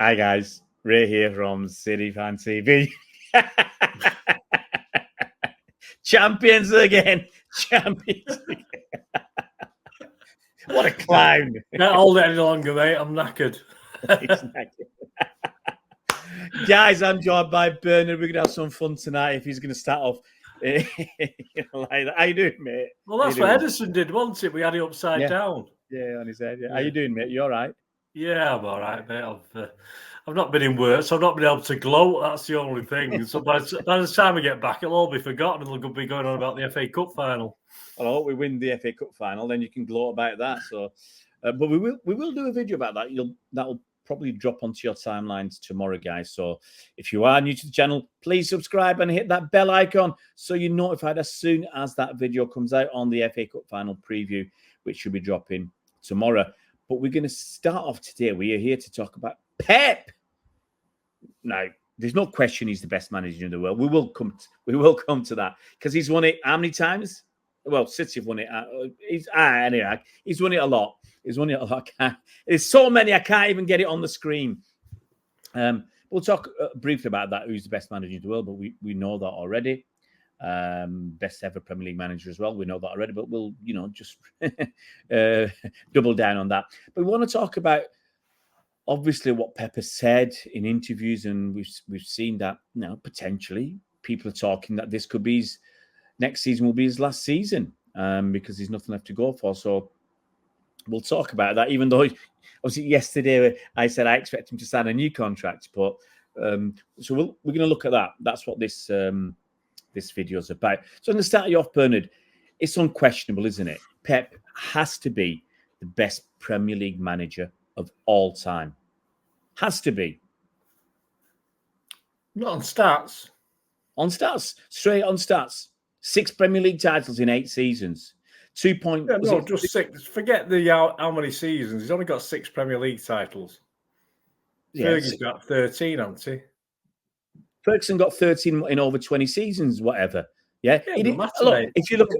Hi guys, Ray here from City Fan TV. Champions again. What a clown. Can't hold it any longer, mate. I'm knackered. Guys, I'm joined by Bernard. We're going to have some fun tonight if he's going to start off like that. How you doing, mate? Well, that's what Edison did, wasn't it? We had it upside down. Yeah, on his head. Yeah. How you doing, mate? You all right? Yeah, I'm all right, mate. I've not been in work, so I've not been able to gloat. That's the only thing. So by the time we get back, it'll all be forgotten. It'll be going on about the FA Cup final. Well, I hope we win the FA Cup final, then you can gloat about that. So, but we will do a video about that. That'll probably drop onto your timelines tomorrow, guys. So if you are new to the channel, please subscribe and hit that bell icon so you're notified as soon as that video comes out on the FA Cup final preview, which should be dropping tomorrow. But we're going to start off today. We are here to talk about Pep. Now, there's no question he's the best manager in the world. We will come to that because he's won it how many times? Well, City have won it. Anyway, he's won it a lot. He's won it a lot. There's so many I can't even get it on the screen. We'll talk briefly about that. Who's the best manager in the world? But we know that already. Best ever Premier League manager as well. We know that already. But we'll just double down on that. But we want to talk about obviously what Pep has said in interviews, and we've seen that potentially people are talking that this could be next season will be his last season because there's nothing left to go for. So we'll talk about that, even though obviously yesterday I said I expect him to sign a new contract. But so we're going to look at that. That's what this video is about. So I'm going to start you off, Bernard. It's unquestionable, isn't it? Pep has to be the best Premier League manager of all time. Has to be. Not on stats. On stats. Straight on stats. 6 Premier League titles in 8 seasons. 2 points. Yeah, no, just 6. Forget the how many seasons. He's only got 6 Premier League titles. Fergie's got 13, hasn't he? Ferguson got 13 in over 20 seasons, whatever. Yeah. It doesn't matter, look, if you look at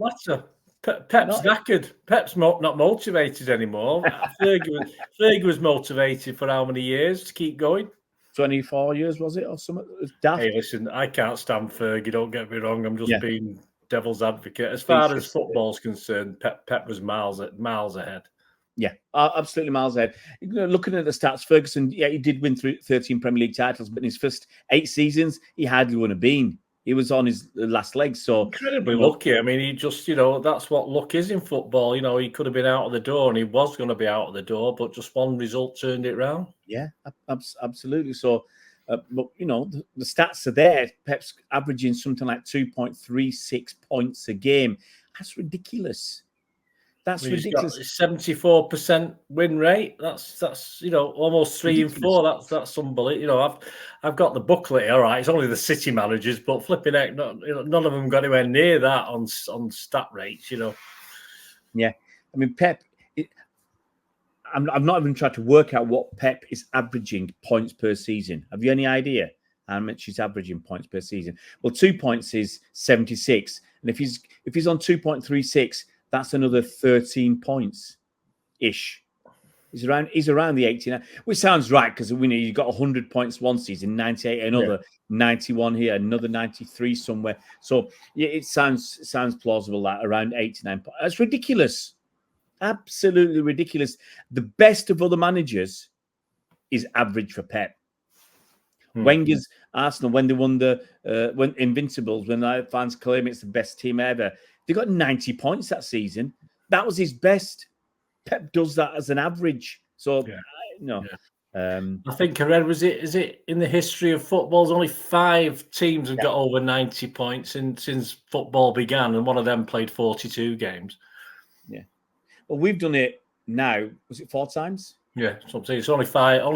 Pep's knackered. Pep's not motivated anymore. Fergie was motivated for how many years to keep going? 24 years, was it, or something? Hey, listen, I can't stand Fergie. Don't get me wrong. I'm just being devil's advocate. As far as football's concerned, Pep was miles ahead. Yeah, absolutely miles ahead. Looking at the stats, Ferguson, he did win 13 Premier League titles, but in his first 8 seasons, he hardly won a bean. He was on his last leg. So incredibly lucky. I mean, he just, that's what luck is in football. He could have been out of the door and he was going to be out of the door, but just one result turned it round. Yeah, absolutely. So, but, the stats are there. Pep's averaging something like 2.36 points a game. That's ridiculous. That's ridiculous. 74% win rate. That's almost 3 in 4. That's unbelievable. I've got the booklet here. All right, it's only the City managers, but flipping heck, none of them got anywhere near that on stat rates. Yeah, I mean Pep. I'm not even trying to work out what Pep is averaging points per season. Have you any idea how much he's averaging points per season? Well, 2 points is 76, and if he's on 2.36. That's another 13 points ish. He's around the 89, which sounds right because you got 100 points one season, 98 another, 91 here, another 93 somewhere. So yeah, it sounds plausible that around 89. That's ridiculous, absolutely ridiculous. The best of other managers is average for Pep. Wenger's Arsenal, when they won the Invincibles, when the fans claim it's the best team ever. They got 90 points that season. That was his best. Pep does that as an average. So, I think I read, is it in the history of football, there's only 5 teams have got over 90 points since football began, and one of them played 42 games. Yeah. Well, we've done it now. Was it 4 times? Yeah, so I'm saying it's only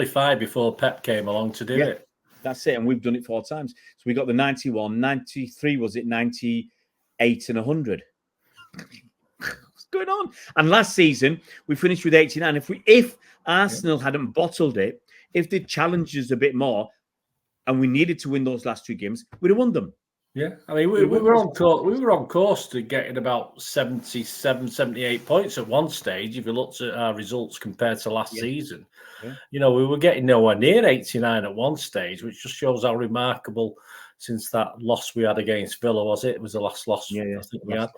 five before Pep came along to do it. That's it, and we've done it 4 times. So we got the 91, 93, was it 98 and 100? What's going on? And last season we finished with 89. If Arsenal hadn't bottled it, if they challenged us a bit more, and we needed to win those last 2 games, we'd have won them. Yeah, I mean, we were on course. We were on course to getting about 77, 78 points at one stage. If you looked at our results compared to last season, we were getting nowhere near 89 at one stage, which just shows how remarkable. Since that loss we had against Villa, was it? It was the last loss I think we had.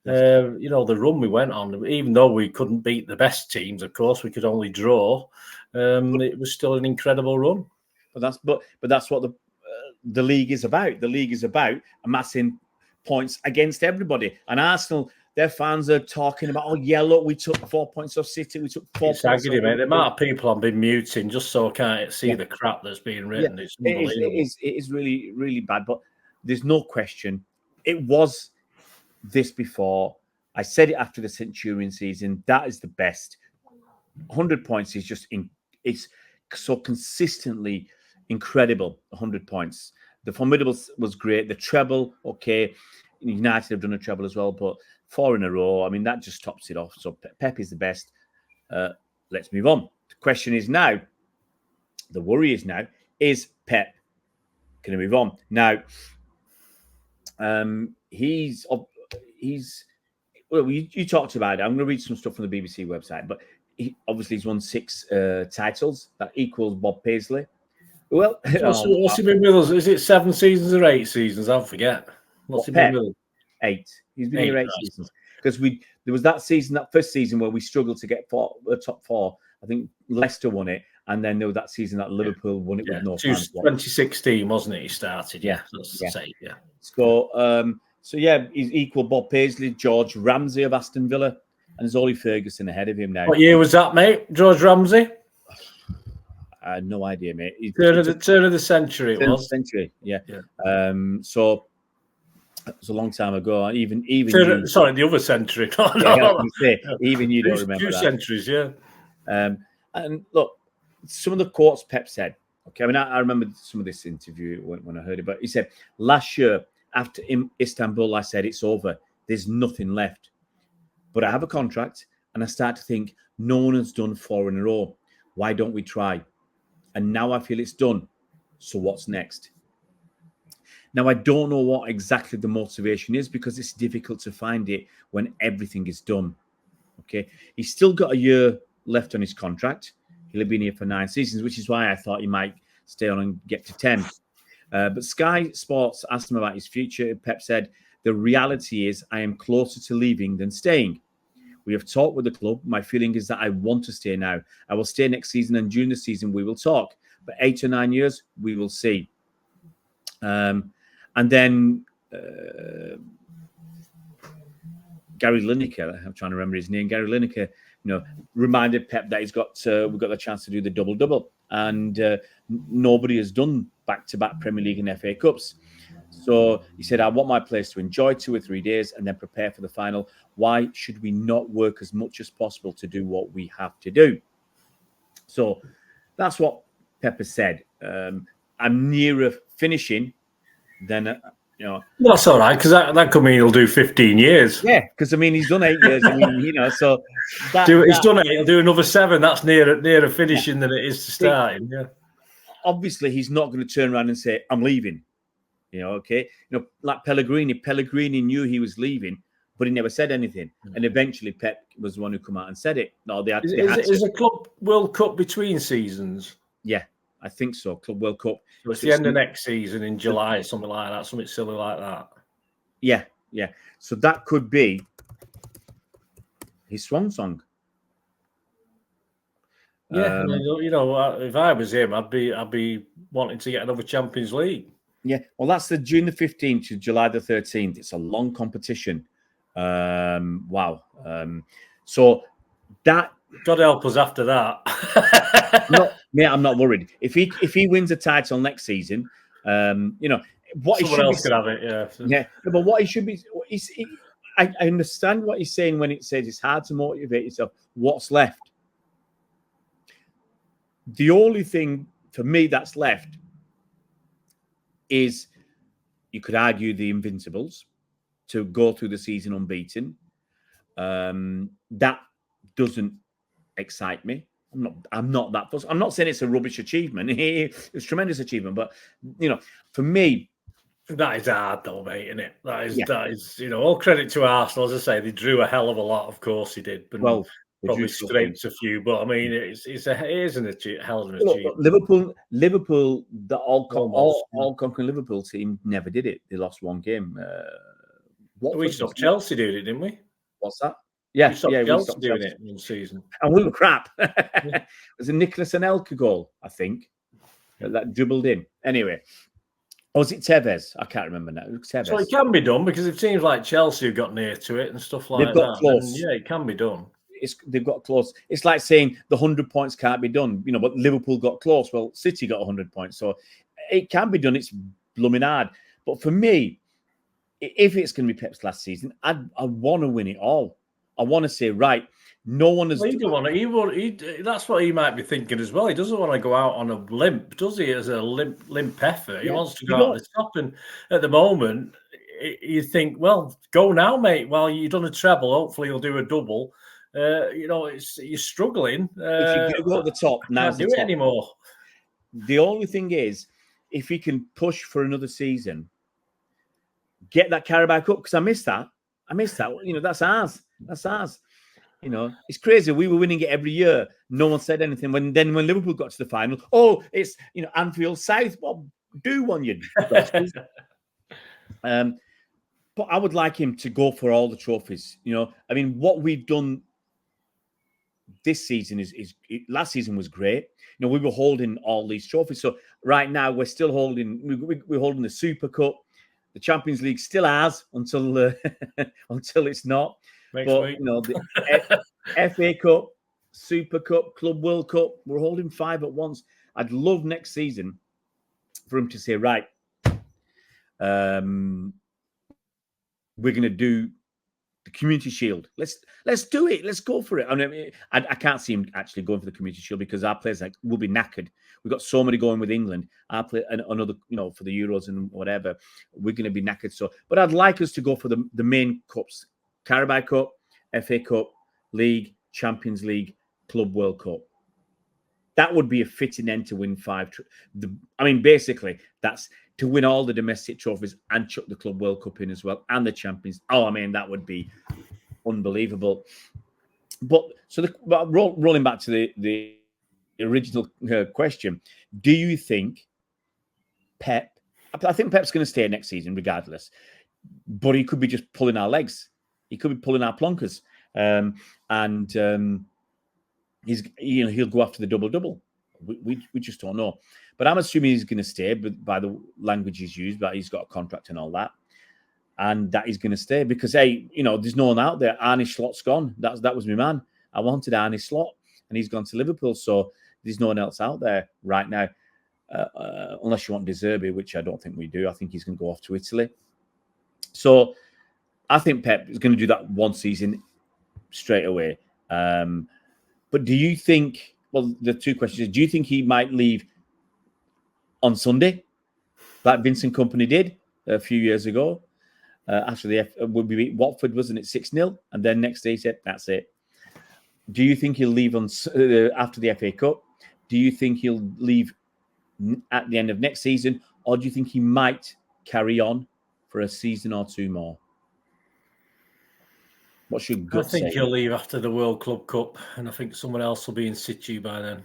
The run we went on, even though we couldn't beat the best teams, of course, we could only draw. It was still an incredible run. But that's what the league is about. The league is about amassing points against everybody. And Arsenal, their fans are talking about, look, we took 4 points off City. We took 4 points. Agony, mate. The amount of people I've been muting just so I can't see the crap that's being written. It's unbelievable. It is really, really bad. But there's no question. It was this before. I said it after the Centurion season. That is the best. 100 points is just it's so consistently incredible. 100 points. The Formidable was great. The treble, okay. United have done a treble as well, but 4 in a row. I mean, that just tops it off. So Pep is the best. Let's move on. The question is now, the worry is now, is Pep going to move on? Now, he's well, you talked about it. I'm going to read some stuff from the BBC website, but he's won 6 titles. That equals Bob Paisley. Well, what's he been with us? Is it 7 seasons or 8 seasons? I forget. What's he been with us? 8. He's been here 8 seasons. Because there was that season, that first season where we struggled to get the top 4. I think Leicester won it, and then there was that season that Liverpool won it with no fans. 2016, wasn't it? He started. So he's equal Bob Paisley, George Ramsey of Aston Villa, and there's Ollie Ferguson ahead of him now. What year was that, mate? George Ramsey? I had no idea, mate. Turn of the century, it was. Century, yeah. So it was a long time ago. Even the other century. Even you don't remember 2 that. centuries, yeah. And look, some of the quotes Pep said. Okay, I mean, I remember some of this interview when I heard it, but he said, last year after Istanbul, I said, it's over. There's nothing left. But I have a contract, and I start to think, no one has done 4 in a row. Why don't we try? And now I feel it's done. So what's next? Now, I don't know what exactly the motivation is because it's difficult to find it when everything is done. Okay. He's still got a year left on his contract. He'll have been here for 9 seasons, which is why I thought he might stay on and get to 10. But Sky Sports asked him about his future. Pep said, the reality is I am closer to leaving than staying. We have talked with the club. My feeling is that I want to stay now. I will stay next season, and during the season, we will talk. But 8 or 9 years, we will see. And then Gary Lineker, I'm trying to remember his name. Gary Lineker, reminded Pep that we've got the chance to do the double-double. And nobody has done back-to-back Premier League and FA Cups. So he said, I want my players to enjoy 2 or 3 days and then prepare for the final. Why should we not work as much as possible to do what we have to do? So that's what Pep said. I'm nearer finishing than, That's all right, because that could mean he'll do 15 years. Yeah, because, he's done 8 years. So... he's done 8, he'll do another 7. That's nearer finishing than it is to starting, yeah. Obviously, he's not going to turn around and say, I'm leaving. Like Pellegrini knew he was leaving, but he never said anything. And eventually Pep was the one who come out and said it. No, they had Is a Club World Cup between seasons? Yeah, I think so. Club World Cup. So it's the end of next season in July, something like that, something silly like that. Yeah. So that could be his swan song. Yeah, if I was him, I'd be wanting to get another Champions League. Yeah, well, that's the June the 15th to July the 13th. It's a long competition. Wow. So that... God help us after that. Mate, I'm not worried. If he wins a title next season, what someone else could have it. Yeah. Yeah, but what he should be... I understand what he's saying when it says it's hard to motivate yourself. What's left? The only thing for me that's left is, you could argue, the Invincibles, to go through the season unbeaten. That doesn't excite me. I'm not that I'm not saying it's a rubbish achievement. It's a tremendous achievement, but for me, That is hard, though, mate, isn't it? That is, all credit to Arsenal. As I say, they drew a hell of a lot. Of course, he did. But Well, they probably drew scraped a few. But I mean, it is a hell of an achievement. Liverpool, the Almost. all conquering Liverpool team never did it. They lost one game. We stopped Chelsea doing it, didn't we? What's that? Yeah, we stopped Chelsea doing Chelsea it one season, and we were crap. It was a Nicholas Anelka goal, I think, that dribbled in. Anyway, or was it Tevez? I can't remember now. Tevez. So it can be done because it seems like Chelsea have got near to it and stuff like They've got that. close. And yeah, it can be done. They've got close. It's like saying the 100 points can't be done, but Liverpool got close. Well, City got 100 points, so it can be done. It's blooming hard. But for me, if it's going to be Pep's last season, I want to win it all. I want to say, right, no one has. Well, he don't want to. That's what he might be thinking as well. He doesn't want to go out on a limp, does he? As a limp effort, he wants to go out the top. And at the moment, you think, well, go now, mate. While you've done a treble, hopefully you'll do a double. You're struggling. If you go at the top, now can't do it anymore. The only thing is, if he can push for another season, get that Carabao Cup, because I missed that. That's ours. That's ours. It's crazy. We were winning it every year. No one said anything. When Liverpool got to the final, it's Anfield South. Well, do one, you bastards. But I would like him to go for all the trophies. What we've done this season is last season was great. We were holding all these trophies. So right now we're still holding. We're holding the Super Cup. The Champions League still ours until it's not. The FA Cup, Super Cup, Club World Cup, we're holding 5 at once. I'd love next season for him to say, right, we're going to do the Community Shield. Let's do it. Let's go for it. I can't see him actually going for the Community Shield because our players will be knackered. We've got so many going with England. Our play another, for the Euros and whatever. We're going to be knackered. But I'd like us to go for the main cups: Carabao Cup, FA Cup, League, Champions League, Club World Cup. That would be a fitting end to win 5. Basically, that's to win all the domestic trophies and chuck the Club World Cup in as well, and the Champions. That would be unbelievable. But rolling back to the original question, do you think Pep? I think Pep's going to stay next season regardless, but he could be just pulling our legs. He could be pulling our plonkers, he'll go after the double. We just don't know. But I'm assuming he's going to stay, but by the language he's used, but he's got a contract and all that, and that he's going to stay because there's no one out there. Arne Slot's gone. That was my man. I wanted Arne Slot, and he's gone to Liverpool. So there's no one else out there right now, unless you want De Zerbi, which I don't think we do. I think he's going to go off to Italy. So I think Pep is going to do that one season straight away. But do you think? Well, the two questions: do you think he might leave on Sunday, like Vincent Kompany did a few years ago? After we beat Watford, wasn't it 6-0? And then next day he said, "That's it." Do you think he'll leave on after the FA Cup? Do you think he'll leave at the end of next season, or do you think he might carry on for a season or two more? What's your gut? I think he'll leave after the World Club Cup, and I think someone else will be in situ by then,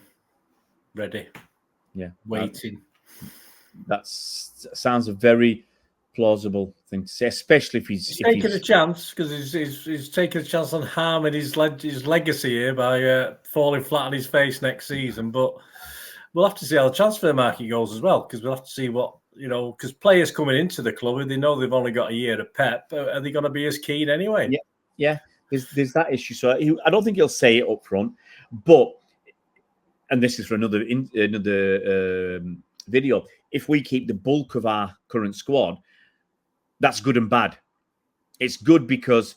ready. Yeah, waiting. That sounds a very plausible thing to say, especially if he's taking a chance, because he's taking a chance on harming his legacy here by falling flat on his face next season. But we'll have to see how the transfer market goes as well, because we'll have to see what, because players coming into the club, they know they've only got a year of Pep, are they going to be as keen anyway? Yeah. There's that issue. So I don't think he'll say it up front, but, and this is for another video, if we keep the bulk of our current squad, that's good and bad. It's good because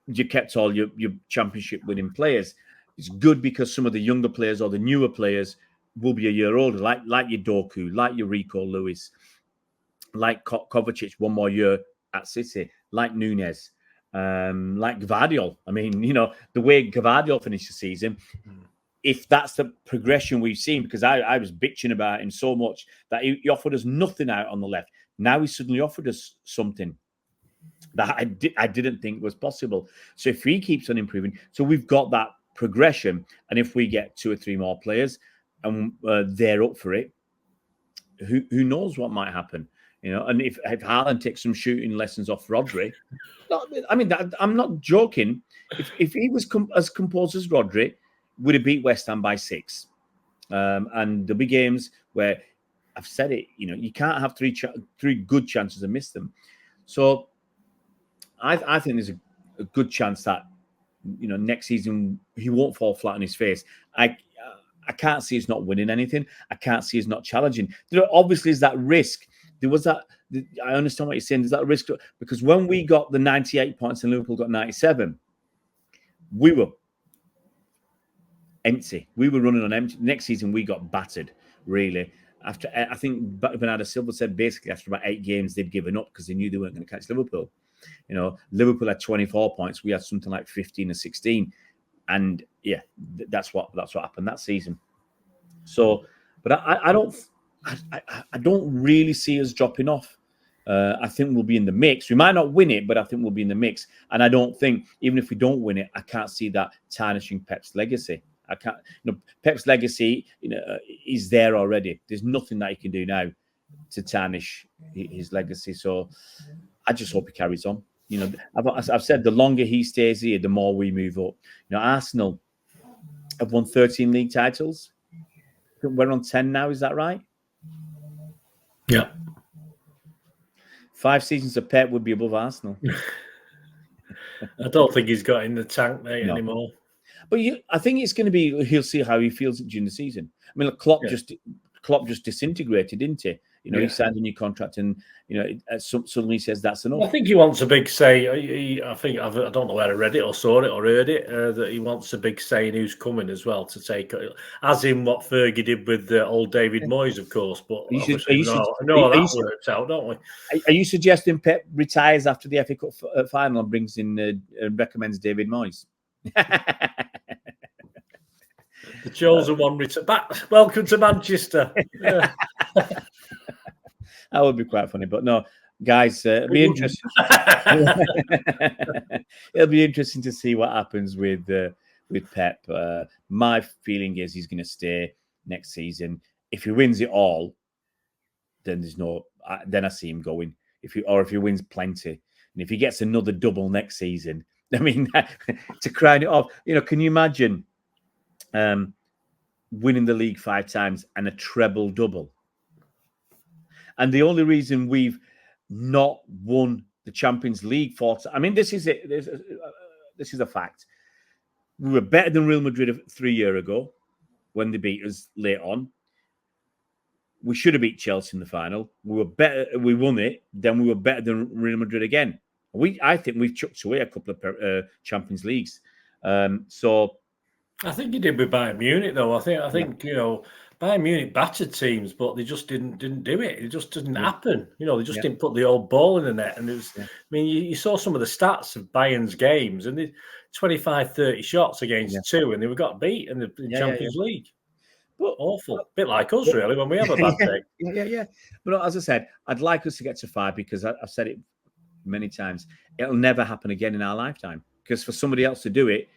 you kept all your championship winning players. It's good because some of the younger players or the newer players will be a year older, like your Doku, like your Rico Lewis, like Kovacic, one more year at City, like Nunez, like Gvardiol. The way Gvardiol finished the season, if that's the progression we've seen, because I was bitching about him so much that he offered us nothing out on the left, Now he suddenly offered us something that I didn't think was possible. So if he keeps on improving, so we've got that progression, and if we get 2 or 3 more players and they're up for it, who knows what might happen, And if Haaland takes some shooting lessons off Rodri, I'm not joking. If he was as composed as Rodri, would have beat West Ham by 6. And there'll be games where I've said it, you can't have three good chances and miss them. So I think there's a good chance that next season he won't fall flat on his face. I can't see us not winning anything. I can't see us not challenging. There obviously is that risk. There was that. I understand what you're saying. There's that risk because when we got the 98 points and Liverpool got 97, we were empty. We were running on empty. Next season we got battered. Really, after I think Bernardo Silva said basically after about 8 games they'd given up because they knew they weren't going to catch Liverpool. Liverpool had 24 points. We had something like 15 or 16. And yeah, that's what happened that season. So, but I don't really see us dropping off. I think we'll be in the mix. We might not win it, but I think we'll be in the mix. And I don't think, even if we don't win it, I can't see that tarnishing Pep's legacy. I can't. Pep's legacy, is there already. There's nothing that he can do now to tarnish his legacy. So, I just hope he carries on. I've said the longer he stays here, the more we move up. Arsenal have won 13 league titles. We're on 10 now, is that right? Yeah. 5 seasons of Pep would be above Arsenal. I don't think he's got in the tank, mate, anymore. But I think it's going to be, he'll see how he feels during the season. I mean, Klopp just disintegrated, didn't he? He signed a new contract and, suddenly says that's enough. I think he wants a big say. I don't know where I read it or saw it or heard it, that he wants a big say in who's coming as well to take, as in what Fergie did with old David Moyes, of course. But that works out, don't we? Are you suggesting Pep retires after the FA Cup final and brings in, recommends David Moyes? The chosen one return back. Welcome to Manchester. That would be quite funny, but no, guys, it'll be interesting. It'll be interesting to see what happens with Pep. My feeling is he's going to stay next season. If he wins it all, then there's no. Then I see him going. If he wins plenty, and if he gets another double next season, I mean, to crown it off, can you imagine winning the league 5 times and a treble double? And the only reason we've not won the Champions League 4 times, I mean, this is it. This is a fact. We were better than Real Madrid 3 years ago when they beat us late on. We should have beat Chelsea in the final. We were better. We won it. Then we were better than Real Madrid again. I think we've chucked away a couple of Champions Leagues. So I think he did with Bayern Munich, though. I think Bayern Munich battered teams, but they just didn't do it. It just didn't happen. They just didn't put the old ball in the net. And it was, I mean, you saw some of the stats of Bayern's games, and they 25, 30 shots against 2, and they got beat in the Champions League. But awful. A bit like us, really, when we have a bad day. Yeah. But as I said, I'd like us to get to 5 because I've said it many times. It'll never happen again in our lifetime. Because for somebody else to do it,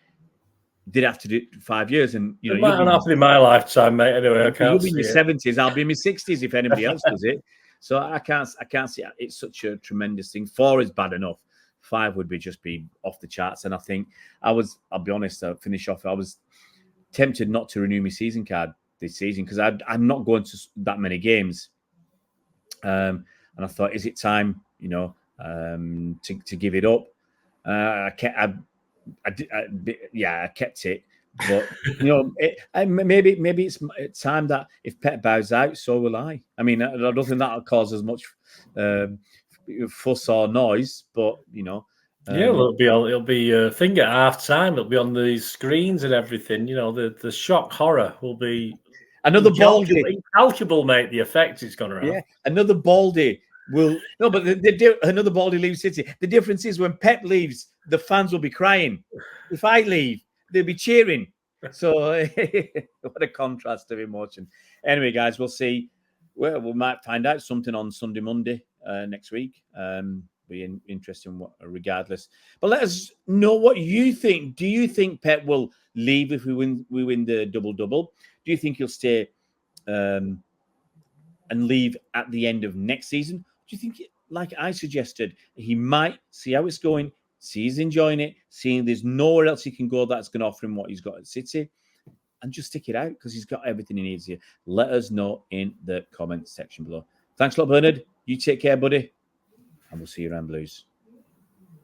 they'd have to do it 5 years. And it might not happen in my lifetime, mate. Anyway, you'll be in your 70s. I'll be in my 60s if anybody else does it. So I can't see it. It's such a tremendous thing. 4 is bad enough. 5 would just be off the charts. And I think I'll be honest, I'll finish off. I was tempted not to renew my season card this season because I'm not going to that many games. And I thought, is it time, to give it up? I kept it, but maybe it's time that if Pep bows out, so will I. I mean, I don't think that'll cause as much fuss or noise, but it'll be a thing at half time. It'll be on the screens and everything. The shock horror will be another Baldy. Incalculable, mate. The effect it's going to have. Yeah, another Baldy will but another Baldy leaves City. The difference is when Pep leaves, the fans will be crying. If I leave, they'll be cheering. So what a contrast of emotion. Anyway, guys, we'll see. Well, we might find out something on Sunday, Monday. next week. Be interesting regardless. But let us know what you think. Do you think Pep will leave if we win the double-double? Do you think he'll stay and leave at the end of next season? Do you think, like I suggested, he might see how it's going, see he's enjoying it, seeing there's nowhere else he can go that's going to offer him what he's got at City, and just stick it out because he's got everything he needs here? Let us know in the comment section below. Thanks a lot, Bernard. You take care, buddy. And we'll see you around Blues.